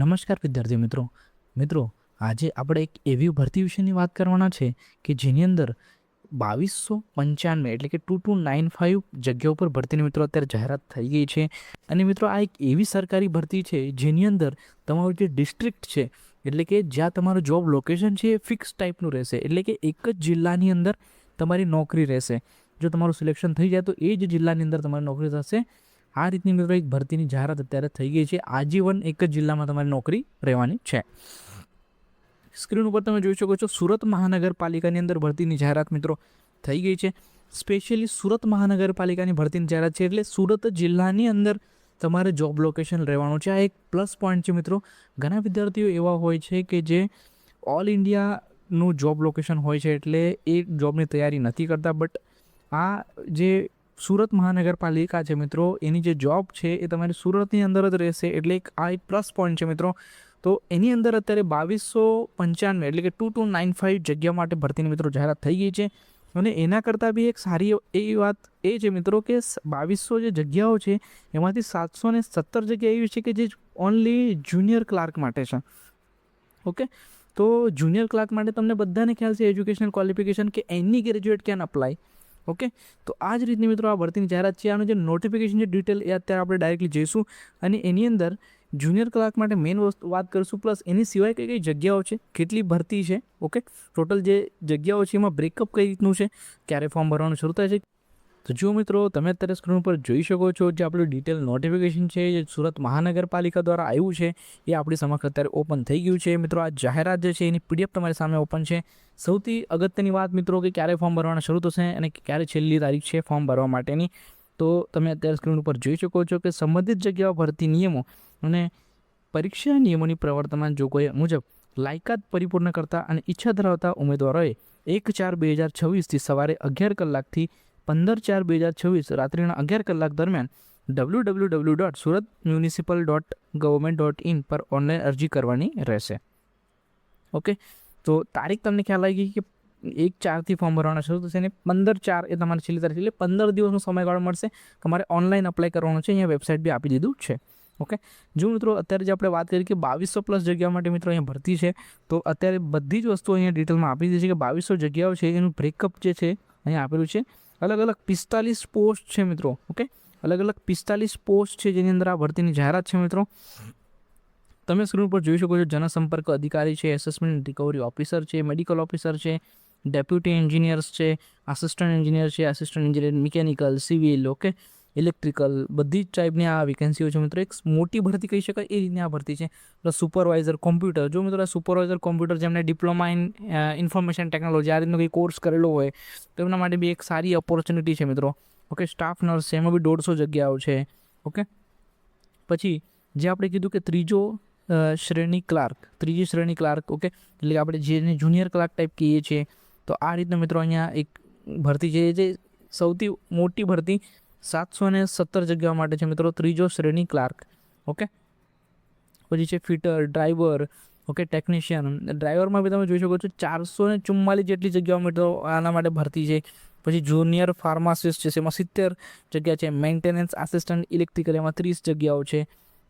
નમસ્કાર વિદ્યાર્થી મિત્રો આજે આપણે એક એવી ભરતી વિશેની વાત કરવાના છે કે જેની અંદર 2295 એટલે કે 2295 જગ્યાઓ પર ભરતીની મિત્રો અત્યારે જાહેરાત થઈ ગઈ છે. અને મિત્રો આ એક એવી સરકારી ભરતી છે જેની અંદર તમારું જે ડિસ્ટ્રિક્ટ છે એટલે કે જ્યાં તમારું જોબ લોકેશન છે એ ફિક્સ ટાઈપનું રહેશે, એટલે કે એક જ જિલ્લાની અંદર તમારી નોકરી રહેશે. જો તમારું સિલેક્શન થઈ જાય તો એ જ જિલ્લાની અંદર તમારી નોકરી થશે. આ રીતની મિત્રો એક ભરતીની જાહેરાત અત્યારે થઈ ગઈ છે. આજીવન એક જ જિલ્લામાં તમારી નોકરી રહેવાની છે. સ્ક્રીન ઉપર તમે જોઈ શકો છો સુરત મહાનગરપાલિકાની અંદર ભરતીની જાહેરાત મિત્રો થઈ ગઈ છે. સ્પેશિયલી સુરત મહાનગરપાલિકાની ભરતીની જાહેરાત છે એટલે સુરત જિલ્લાની અંદર તમારે જોબ લોકેશન રહેવાનું છે. આ એક પ્લસ પોઈન્ટ છે મિત્રો. ઘણા વિદ્યાર્થીઓ એવા હોય છે કે જે ઓલ ઇન્ડિયાનું જોબ લોકેશન હોય છે એટલે એ જોબની તૈયારી નથી કરતા, બટ આ જે સુરત મહાનગરપાલિકા છે મિત્રો, એની જે જોબ છે એ તમારી સુરતની અંદર જ રહેશે એટલે આ એક પ્લસ પોઈન્ટ છે મિત્રો. તો એની અંદર અત્યારે 2295 એટલે કે 2295 જગ્યા માટે ભરતીની મિત્રો જાહેરાત થઈ ગઈ છે. અને એના કરતાં બી એક સારી એવી વાત એ છે મિત્રો કે 2200 જે જગ્યાઓ છે એમાંથી 717 જગ્યા એવી છે કે જે ઓનલી જુનિયર ક્લાર્ક માટે છે. ઓકે, તો જુનિયર ક્લાર્ક માટે તમને બધાને ખ્યાલ છે એજ્યુકેશનલ ક્વોલિફિકેશન કે એની ગ્રેજ્યુએટ કેન અપ્લાય. ઓકે, તો આ જ રીતની મિત્રો આ ભરતીની જાહેરાત છે. આનું જે નોટિફિકેશન છે ડિટેલ એ અત્યારે આપણે ડાયરેક્ટલી જઈશું અને એની અંદર જુનિયર ક્લાર્ક માટે મેઇન વસ્તુ વાત કરીશું, પ્લસ એની સિવાય કઈ કઈ જગ્યાઓ છે, કેટલી ભરતી છે, ઓકે, ટોટલ જે જગ્યાઓ છે એમાં બ્રેકઅપ કઈ રીતનું છે, ક્યારે ફોર્મ ભરવાનું શરૂ થાય છે. તો જુઓ મિત્રો, તમે અત્યારે સ્ક્રીન ઉપર જોઈ શકો છો જે આપણું ડિટેલ નોટિફિકેશન છે જે સુરત મહાનગરપાલિકા દ્વારા આવ્યું છે એ આપણી સમક્ષ અત્યારે ઓપન થઈ ગયું છે. મિત્રો આ જાહેરાત જે છે એની પીડીએફ તમારી સામે ઓપન છે. સૌથી અગત્યની વાત મિત્રો કે ક્યારે ફોર્મ ભરવાના શરૂ થશે અને ક્યારે છેલ્લી તારીખ છે ફોર્મ ભરવા માટેની, તો તમે અત્યારે સ્ક્રીન ઉપર જોઈ શકો છો કે સંબંધિત જગ્યાઓ ભરતી નિયમો અને પરીક્ષા નિયમોની પ્રવર્તમાન જોગવાઈ મુજબ લાયકાત પરિપૂર્ણ કરતા અને ઈચ્છા ધરાવતા ઉમેદવારોએ 1/4/2026 સવારે 11 કલાકથી 15/4/2026 રાત્રિના 11 કલાક દરમિયાન www.suratmunicipal.government.in પર ઓનલાઈન અરજી કરવાની રહેશે. ઓકે, તો તારીખ તમને ખ્યાલ આવી ગઈ કે 1/4થી ફોર્મ ભરવાના શરૂ થશે અને 15/4 એ તમારી છેલ્લી તારીખ, એટલે 15 દિવસનો સમયગાળો મળશે. તમારે ઓનલાઈન અપ્લાય કરવાનું છે. અહીંયા વેબસાઇટ બી આપી દીધું છે. ઓકે, જો મિત્રો અત્યારે જે આપણે વાત કરીએ કે 2200 પ્લસ જગ્યા માટે મિત્રો અહીંયા ભરતી છે, તો અત્યારે બધી જ વસ્તુઓ અહીંયા ડિટેલમાં આપી દીધી છે કે 2200 જગ્યાઓ છે એનું બ્રેકઅપ જે છે અહીંયા આપેલું છે. અલગ અલગ 45 પોસ્ટ છે મિત્રો. ઓકે, અલગ અલગ 45 પોસ્ટ છે જેની અંદર આ ભરતીની જાહેરાત છે મિત્રો. તમે સ્ક્રીન પર જોઈ શકો છો જનસંપર્ક અધિકારી છે, એસેસમેન્ટ રિકવરી ઓફિસર છે, મેડિકલ ઓફિસર છે, ડેપ્યુટી એન્જિનિયર્સ છે, આસિસ્ટન્ટ એન્જિનિયર છે, assistant engineer mechanical, civil, okay, electrical, બધી જ ટાઈપની આ વેકેન્સીઓ છે મિત્રો. એક મોટી ભરતી કહી શકાય એ રીતની આ ભરતી છે. પ્લસ સુપરવાઇઝર કોમ્પ્યુટર, જો મિત્રો આ સુપરવાઇઝર કોમ્પ્યુટર જેમને ડિપ્લોમા ઇન ઇન્ફોર્મેશન ટેકનોલોજી આ રીતનો કંઈ કોર્સ કરેલો હોય તો એમના માટે બી એક સારી ઓપોર્ચ્યુનિટી છે મિત્રો. ઓકે, સ્ટાફ નર્સ છે, એમાં બી 150 જગ્યાઓ છે. ઓકે, પછી જે આપણે કીધું કે ત્રીજી શ્રેણી ક્લાર્ક, ઓકે, એટલે આપણે જેને જુનિયર ક્લાર્ક ટાઈપ કહીએ છીએ, તો આ રીતના મિત્રો અહીંયા એક ભરતી છે જે સૌથી મોટી ભરતી 717 જગ્યાઓ માટે છે મિત્રો, ત્રીજો શ્રેણી ક્લાર્ક. ઓકે, પછી છે ફિટર, ડ્રાઈવર, ઓકે, ટેકનિશિયન. ડ્રાઈવરમાં બી તમે જોઈ શકો છો 444 જેટલી જગ્યાઓ મિત્રો આના માટે ભરતી છે. પછી જુનિયર ફાર્માસિસ્ટ છે એમાં 70 જગ્યા છે. મેન્ટેનન્સ આસિસ્ટન્ટ ઇલેક્ટ્રિકલ એમાં 30 જગ્યાઓ છે.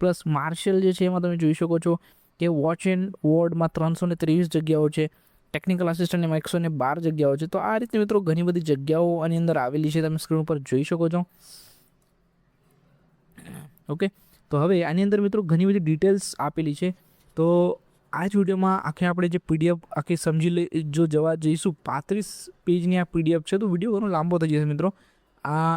પ્લસ માર્શલ જે છે એમાં તમે જોઈ શકો છો કે વોચ એન્ડ વોર્ડમાં 323 જગ્યાઓ છે. ટેકનિકલ આસિસ્ટન્ટ એમાં 112 જગ્યાઓ છે. તો આ રીતે મિત્રો ઘણી બધી જગ્યાઓ આની અંદર આવેલી છે, તમે સ્ક્રીન ઉપર જોઈ શકો છો. ઓકે, તો હવે આની અંદર મિત્રો ઘણી બધી ડિટેલ્સ આપેલી છે. તો આ જ વિડીયોમાં આખે આપણે જે પીડીએફ આખી સમજી જો જવા જઈશું, 35 પેજની આ પીડીએફ છે, તો વિડીયો ઘણો લાંબો થઈ જશે મિત્રો. આ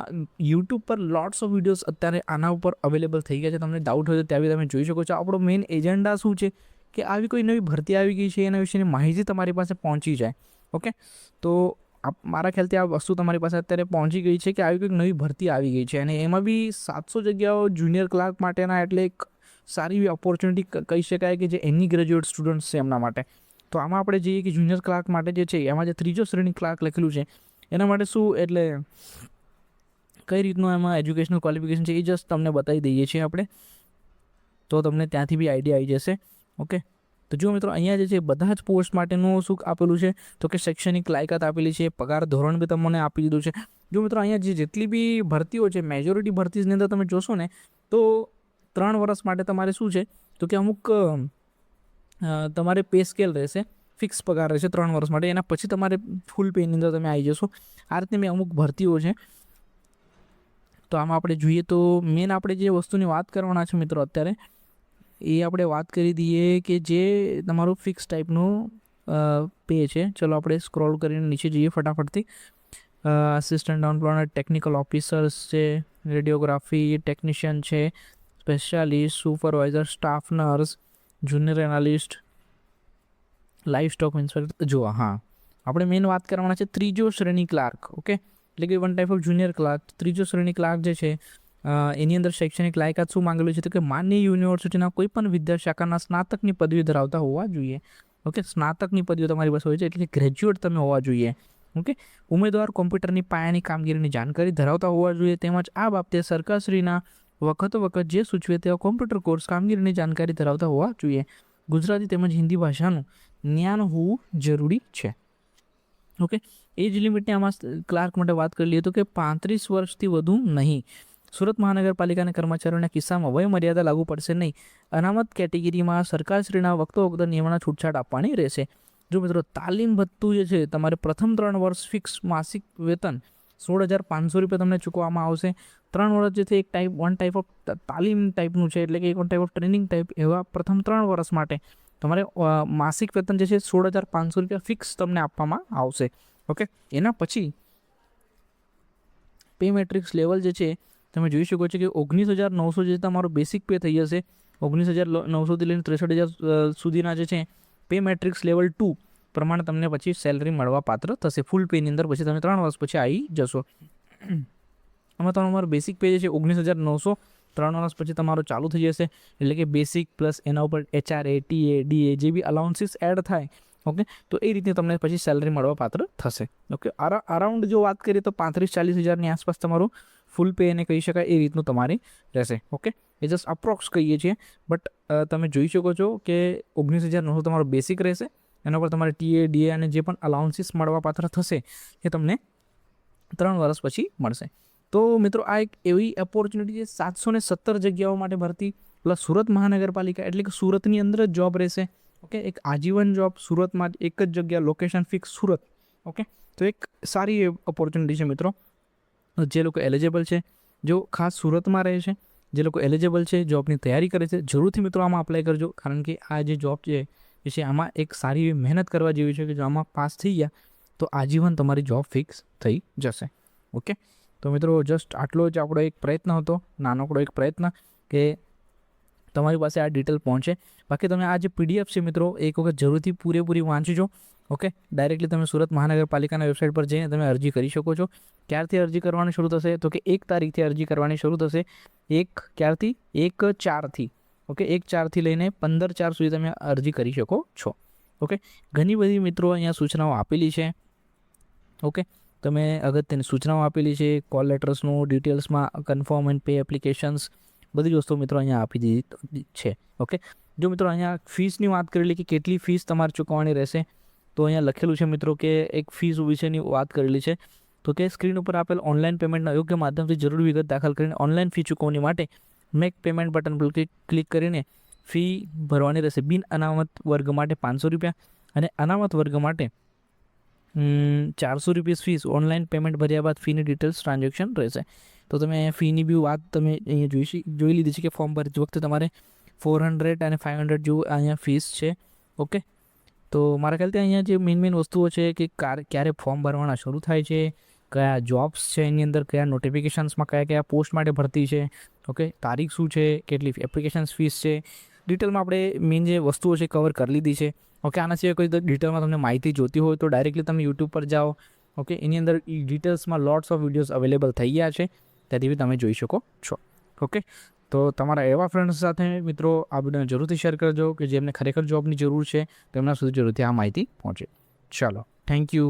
યુટ્યુબ પર લોટ્સ ઓફ વિડીયોઝ અત્યારે આના ઉપર અવેલેબલ થઈ ગયા છે. તમને ડાઉટ હોય તો ત્યાં બી તમે જોઈ શકો છો. આપણો મેઇન એજન્ડા શું છે કે આવી કોઈ નવી ભરતી આવી ગઈ છે એના વિશેની માહિતી તમારી પાસે પહોંચી જાય. ઓકે, તો મારા ખ્યાલથી આ વસ્તુ તમારી પાસે અત્યારે પહોંચી ગઈ છે કે આવી કોઈક નવી ભરતી આવી ગઈ છે અને એમાં બી 700 જગ્યાઓ જુનિયર ક્લાર્ક માટેના, એટલે એક સારી એવી ઓપોર્ચ્યુનિટી કહી શકાય કે જે એની ગ્રેજ્યુએટ સ્ટુડન્ટ્સ છે એમના માટે. તો આમાં આપણે જઈએ કે જુનિયર ક્લાર્ક માટે જે છે એમાં જે ત્રીજો શ્રેણી ક્લાર્ક લખેલું છે એના માટે શું, એટલે કઈ રીતનું એમાં એજ્યુકેશનલ ક્વોલિફિકેશન છે એ જસ્ટ તમને બતાવી દઈએ છીએ આપણે, તો તમને ત્યાંથી બી આઈડિયા આવી જશે. ઓકે, તો જો મિત્રો અહીંયા જે છે બધા જ પોસ્ટ માટેનું શું આપેલું છે તો કે શૈક્ષણિક લાયકાત આપેલી છે, પગાર ધોરણ બી તમને આપી દીધું છે. જો મિત્રો અહીંયા જેટલી બી ભરતીઓ છે, મેજોરિટી ભરતીની અંદર તમે જોશો ને તો 3 વર્ષ માટે તમારે શું છે તો કે અમુક તમારે પે સ્કેલ રહેશે, ફિક્સ પગાર રહેશે 3 વર્ષ માટે, એના પછી તમારે ફૂલ પેની અંદર તમે આવી જશો. આ રીતે મેં અમુક ભરતીઓ છે. તો આમાં આપણે જોઈએ તો મેન આપણે જે વસ્તુની વાત કરવાના છે મિત્રો અત્યારે એ આપણે વાત કરી દઈએ કે જે તમારું ફિક્સ ટાઈપનું પે છે. ચલો આપણે સ્ક્રોલ કરીને નીચે જઈએ ફટાફટથી. આસિસ્ટન્ટ એમ્પ્લોયર, ટેકનિકલ ઓફિસર્સ છે, રેડિયોગ્રાફી ટેકનિશિયન છે, specialist, supervisor, staff nurse, junior analyst, live stock inspector. જો હા, આપણે મેઇન વાત કરવાના છે ત્રીજો શ્રેણી ક્લાર્ક. ઓકે, એટલે કે one type of junior clerk. ત્રીજો શ્રેણી ક્લાર્ક જે છે એની અંદર શૈક્ષણિક લાયકાત શું માંગેલું છે તો કે માન્ય યુનિવર્સિટીના કોઈ પણ વિદ્યાશાખાના સ્નાતકની પદવી ધરાવતા હોવા જોઈએ. ઓકે, સ્નાતકની પદવીઓ તમારી પાસે હોય છે એટલે ગ્રેજ્યુએટ તમે હોવા જોઈએ. ઓકે, ઉમેદવાર કોમ્પ્યુટરની પાયાની કામગીરીની જાણકારી ધરાવતા હોવા જોઈએ. તેમજ આ બાબતે સરકારશ્રીના વખત જે સૂચવે તેવા કોમ્પ્યુટર કોર્સ કામગીરીની જાણકારી ધરાવતા હોવા જોઈએ. ગુજરાતી તેમજ હિન્દી ભાષાનું જ્ઞાન હોવું જરૂરી છે. ઓકે, એજ લિમિટની આમાં ક્લાર્ક માટે વાત કરી લઈએ તો કે 35 વર્ષથી વધુ નહીં. સુરત મહાનગરપાલિકાના કર્મચારીઓના કિસ્સામાં વય મર્યાદા લાગુ પડશે નહીં. અનામત કેટેગરીમાં સરકારશ્રીના વખત નિયમોના છૂટછાટ આપવાની રહેશે. જો મિત્રો તાલીમ ભથ્થું જે છે તમારે પ્રથમ 3 વર્ષ ફિક્સ માસિક વેતન 16,500 રૂપિયા તમને ચૂકવવામાં આવશે. 3 વર્ષ જે છે એક વન ટાઈપ ઓફ તાલીમ ટાઈપનું છે, એટલે કે એક one type of training type. એવા પ્રથમ 3 વર્ષ માટે તમારે માસિક વેતન જે છે 16,500 રૂપિયા ફિક્સ તમને આપવામાં આવશે. ઓકે, એના પછી પે મેટ્રિક્સ લેવલ જે છે તમે જોઈ શકો છો કે 19,900 જે તમારો બેસિક પે થઈ જશે. 19,900થી લઈને 63,000 સુધીના જે છે પે મેટ્રિક્સ લેવલ 2 પ્રમાણે તમને પછી સેલરી મળવા પાત્ર થશે. ફૂલ પેની અંદર પછી તમે 3 વર્ષ પછી આવી જશો. આમાં તમારો બેસિક પે જે છે 19,900, 3 વર્ષ પછી તમારો ચાલુ થઈ જશે. એટલે કે બેસિક પ્લસ એના ઉપર HRA, TA, DA જે બી અલાઉન્સીસ એડ થાય. ઓકે, તો એ રીતે તમને પછી સેલરી મળવા પાત્ર થશે. ઓકે, અરાઉન્ડ જો વાત કરીએ તો 35-40 હજારની આસપાસ તમારું ફૂલ પે એને કહી શકાય એ રીતનું તમારી રહેશે. ઓકે, એ જસ્ટ અપ્રોક્સ કહીએ છીએ, બટ તમે જોઈ શકો છો કે 19,900 તમારો બેસિક રહેશે. એના પર તમારે TA, DA અને જે પણ અલાઉન્સીસ મળવા પાત્ર થશે એ તમને 3 વર્ષ પછી મળશે. તો મિત્રો આ એક એવી ઓપોર્ચ્યુનિટી છે. 717 જગ્યાઓ માટે ભરતી પ્લસ સુરત મહાનગરપાલિકા એટલે કે સુરતની અંદર જ જોબ રહેશે. ઓકે, એક આજીવન જોબ સુરતમાં એક જ જગ્યા, લોકેશન ફિક્સ સુરત. ઓકે, તો એક સારી ઓપોર્ચ્યુનિટી છે મિત્રો. જે લોકો એલિજિબલ છે, જો ખાસ સુરતમાં રહે છે, જે લોકો એલિજિબલ છે, જોબની તૈયારી કરે છે, જરૂરથી મિત્રો આમાં અપ્લાય કરજો. કારણ કે આ જે જોબ છે આમાં એક સારી એવી મહેનત કરવા જેવી છે કે જો આમાં પાસ થઈ ગયા તો આજીવન તમારી જોબ ફિક્સ થઈ જશે. ઓકે, તો મિત્રો જસ્ટ આટલો જ આપણો એક પ્રયત્ન હતો, નાનકડો એક પ્રયત્ન કે તમારી પાસે આ ડિટેલ પહોંચે. બાકી તમે આ જે PDF છે મિત્રો એક વખત જરૂરથી પૂરેપૂરી વાંચજો. ઓકે, ડાયરેક્ટલી તમે સુરત મહાનગરપાલિકાના વેબસાઇટ પર જઈને તમે અરજી કરી શકો છો. ક્યારથી અરજી કરવાની શરૂ થશે તો કે 1 તારીખથી અરજી કરવાની શરૂ થશે. 1/4થી ઓકે, 1/4થી લઈને 15/4 સુધી તમે અરજી કરી શકો છો. ઓકે, ઘણી બધી મિત્રો અહીંયા સૂચનાઓ આપેલી છે. ઓકે, તમે અગત્યની સૂચનાઓ આપેલી છે. કોલ લેટર્સનું ડિટેલ્સમાં કન્ફર્મ એન્ડ પે એપ્લિકેશન્સ બધી જ વસ્તુઓ મિત્રો અહીંયા આપી દીધી છે. ઓકે, જો મિત્રો અહીંયા ફીસની વાત કરેલી કે કેટલી ફીસ તમારે ચૂકવવાની રહેશે તો અહીંયા લખેલું છે મિત્રો કે એક ફીસ વિશેની વાત કરેલી છે. તો કે સ્ક્રીન ઉપર આપેલ ઓનલાઈન પેમેન્ટના યોગ્ય માધ્યમથી જરૂરી વિગત દાખલ કરીને ઓનલાઈન ફી ચૂકવણી માટે મેક પેમેન્ટ બટન પર ક્લિક કરીને ફી ભરવાની રહેશે. બિન અનામત વર્ગ માટે 500 રૂપિયા અને અનામત વર્ગ માટે 400 રૂપિયા ફીસ ઓનલાઈન પેમેન્ટ ભર્યા બાદ ફીની ડિટેલ્સ ટ્રાન્ઝેક્શન રહેશે. તો તમે ફીની બી વાત તમે અહીંયા જોઈ લીધી છે કે ફોર્મ ભરતી વખતે તમારે 400 અને 500 જેવું અહીંયા ફીસ છે. ઓકે, તો મારા ખ્યાલથી અહીંયા જે મેઇન વસ્તુઓ છે કે ક્યારે ફોર્મ ભરવાના શરૂ થાય છે, કયા જોબ્સ છે એની અંદર, કયા નોટિફિકેશન્સમાં કયા પોસ્ટ માટે ભરતી છે, ઓકે, તારીખ શું છે, કેટલી એપ્લિકેશન્સ ફીસ છે, ડિટેલમાં આપણે મેઇન જે વસ્તુઓ છે કવર કરી લીધી છે. ઓકે, આના સિવાય કોઈ ડિટેલમાં તમને માહિતી જોતી હોય તો ડાયરેક્ટલી તમે યુટ્યુબ પર જાઓ. ઓકે, એની અંદર ડિટેલ્સમાં લોટ્સ ઓફ વિડીયોઝ અવેલેબલ થઈ ગયા છે, ત્યાંથી બી તમે જોઈ શકો છો. ઓકે, તો તમારા એવા ફ્રેન્ડ્સ સાથે મિત્રો આ વિડીયોને જરૂરથી શેર કરજો કે જેમને ખરેખર જોબની જરૂર છે તેમના સુધી જરૂરથી આ માહિતી પહોંચે. ચાલો, થેન્ક યુ.